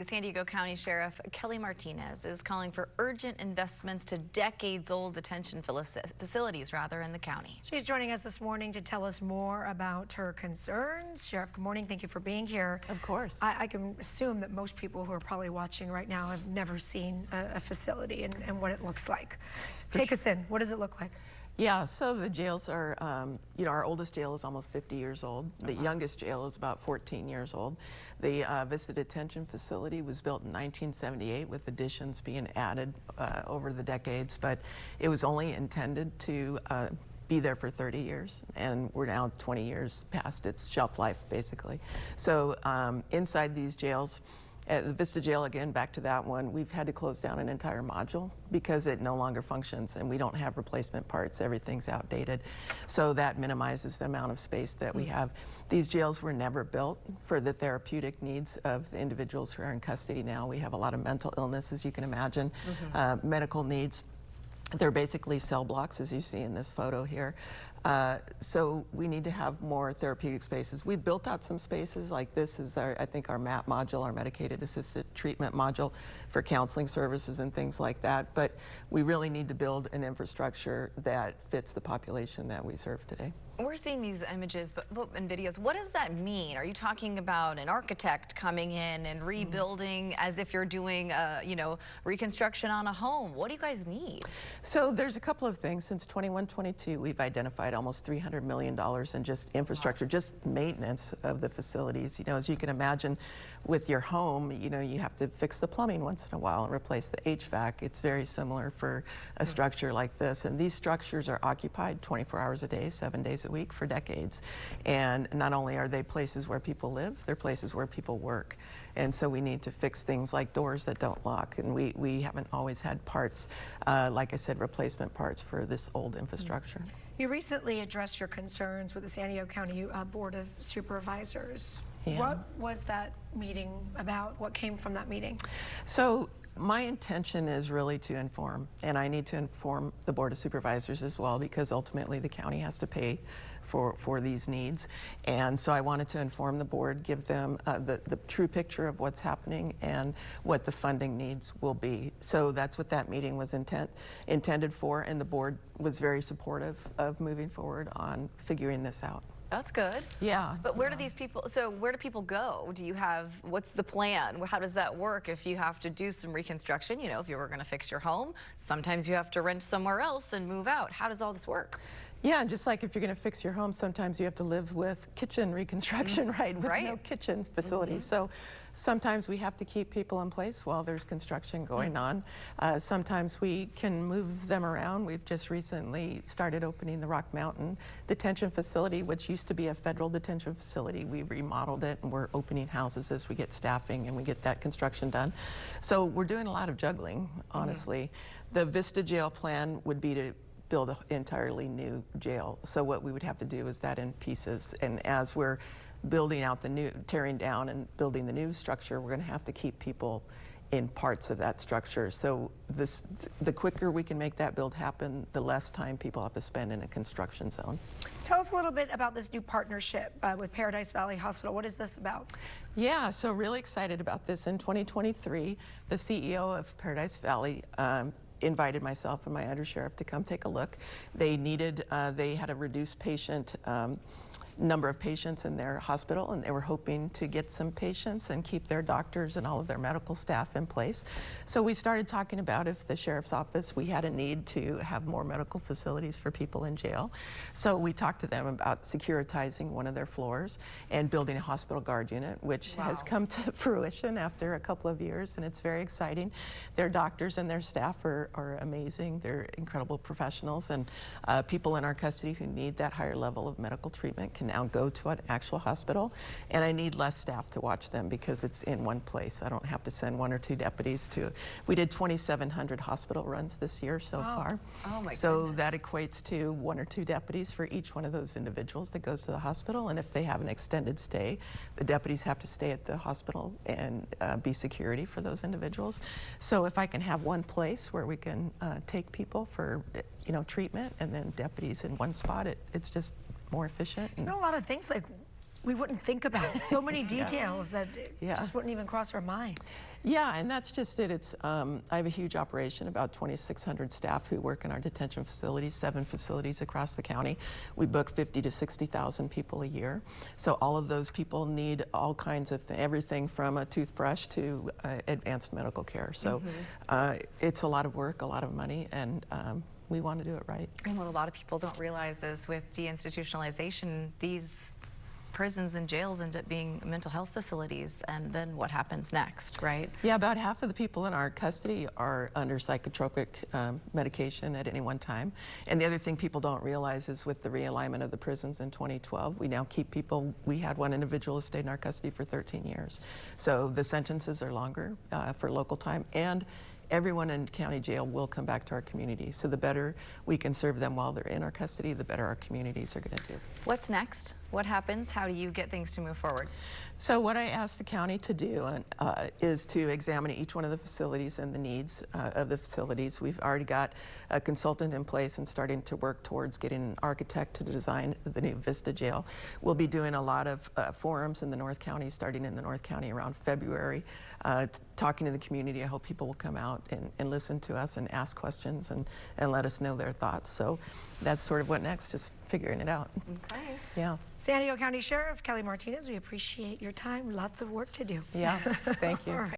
San Diego County Sheriff Kelly Martinez is calling for urgent investments to decades-old detention facilities in the county. She's joining us this morning to tell us more about her concerns. Sheriff, good morning. Thank you for being here. Of course. I can assume that most people who are probably watching right now have never seen a facility and what it looks like. Take us in. What does it look like? Yeah, so the jails are, our oldest jail is almost 50 years old. The youngest jail is about 14 years old. The Vista Detention Facility was built in 1978 with additions being added over the decades, but it was only intended to be there for 30 years, and we're now 20 years past its shelf life, basically. So inside these jails, at the Vista Jail, again, back to that one, we've had to close down an entire module because it no longer functions and we don't have replacement parts. Everything's outdated. So that minimizes the amount of space that we have. These jails were never built for the therapeutic needs of the individuals who are in custody now. We have a lot of mental illness, as you can imagine, medical needs. They're basically cell blocks, as you see in this photo here. So we need to have more therapeutic spaces. We built out some spaces, like this is I think our MAT module, our medicated assisted treatment module for counseling services and things like that. But we really need to build an infrastructure that fits the population that we serve today. We're seeing these images and videos. What does that mean? Are you talking about an architect coming in and rebuilding as if you're doing, reconstruction on a home? What do you guys need? So there's a couple of things. Since 21-22, we've identified almost $300 million in just infrastructure, just maintenance of the facilities. As you can imagine, with your home, you have to fix the plumbing once in a while and replace the HVAC. It's very similar for a structure like this. And these structures are occupied 24 hours a day, 7 days a week for decades. And not only are they places where people live, they're places where people work. And so we need to fix things like doors that don't lock. And we haven't always had parts, like I said, replacement parts for this old infrastructure. You recently addressed your concerns with the San Diego County Board of Supervisors. Yeah. What was that meeting about? What came from that meeting? So my intention is really to inform, and I need to inform the Board of Supervisors as well, because ultimately the county has to pay for these needs. And so I wanted to inform the board, give them the true picture of what's happening and what the funding needs will be. So that's what that meeting was intended for, and the board was very supportive of moving forward on figuring this out. That's good. Yeah. But where do these people, where do people go? Do you have, what's the plan? How does that work if you have to do some reconstruction? If you were going to fix your home, sometimes you have to rent somewhere else and move out. How does all this work? Yeah, just like if you're going to fix your home, sometimes you have to live with kitchen reconstruction, right? With no kitchen facilities. So sometimes we have to keep people in place while there's construction going on. Sometimes we can move them around. We've just recently started opening the Rock Mountain Detention Facility, which used to be a federal detention facility. We remodeled it, and we're opening houses as we get staffing and we get that construction done. So we're doing a lot of juggling, honestly. The Vista Jail plan would be to build an entirely new jail. So what we would have to do is that in pieces. And as we're building out the new, tearing down and building the new structure, we're going to have to keep people in parts of that structure. So the quicker we can make that build happen, the less time people have to spend in a construction zone. Tell us a little bit about this new partnership with Paradise Valley Hospital. What is this about? Yeah, so really excited about this. In 2023, the CEO of Paradise Valley invited myself and my undersheriff to come take a look. They had a reduced number of patients in their hospital, and they were hoping to get some patients and keep their doctors and all of their medical staff in place. So we started talking about if the sheriff's office, we had a need to have more medical facilities for people in jail. So we talked to them about securitizing one of their floors and building a hospital guard unit, which has come to fruition after a couple of years, and it's very exciting. Their doctors and their staff are amazing. They're incredible professionals, and people in our custody who need that higher level of medical treatment can now go to an actual hospital, and I need less staff to watch them because it's in one place. I don't have to send 1 or 2 deputies to. We did 2,700 hospital runs this year so far. Oh my So goodness. that equates to 1 or 2 deputies for each one of those individuals that goes to the hospital, and if they have an extended stay, the deputies have to stay at the hospital and be security for those individuals. So if I can have one place where we can take people for treatment and then deputies in one spot, it's just more efficient. There's been a lot of things like we wouldn't think about. So many details that Yeah. just wouldn't even cross our mind. Yeah, and that's just it. It's I have a huge operation, about 2,600 staff who work in our detention facilities, 7 facilities across the county. We book 50 to 60,000 people a year. So all of those people need all kinds of everything from a toothbrush to advanced medical care. So it's a lot of work, a lot of money, and we want to do it right. And what a lot of people don't realize is with deinstitutionalization, these prisons and jails end up being mental health facilities, and then what happens next, right? Yeah, about half of the people in our custody are under psychotropic medication at any one time. And the other thing people don't realize is with the realignment of the prisons in 2012, we now keep people, we had one individual who stayed in our custody for 13 years. So the sentences are longer for local time, and everyone in county jail will come back to our community. So the better we can serve them while they're in our custody, the better our communities are going to do. What's next? What happens? How do you get things to move forward? So what I asked the county to do is to examine each one of the facilities and the needs of the facilities. We've already got a consultant in place and starting to work towards getting an architect to design the new Vista Jail. We'll be doing a lot of forums in the North County, starting in the North County around February, talking to the community. I hope people will come out and listen to us and ask questions and let us know their thoughts. So that's sort of what next, just figuring it out. Okay. Yeah. San Diego County Sheriff Kelly Martinez, we appreciate your time. Lots of work to do. Yeah, thank you. All right.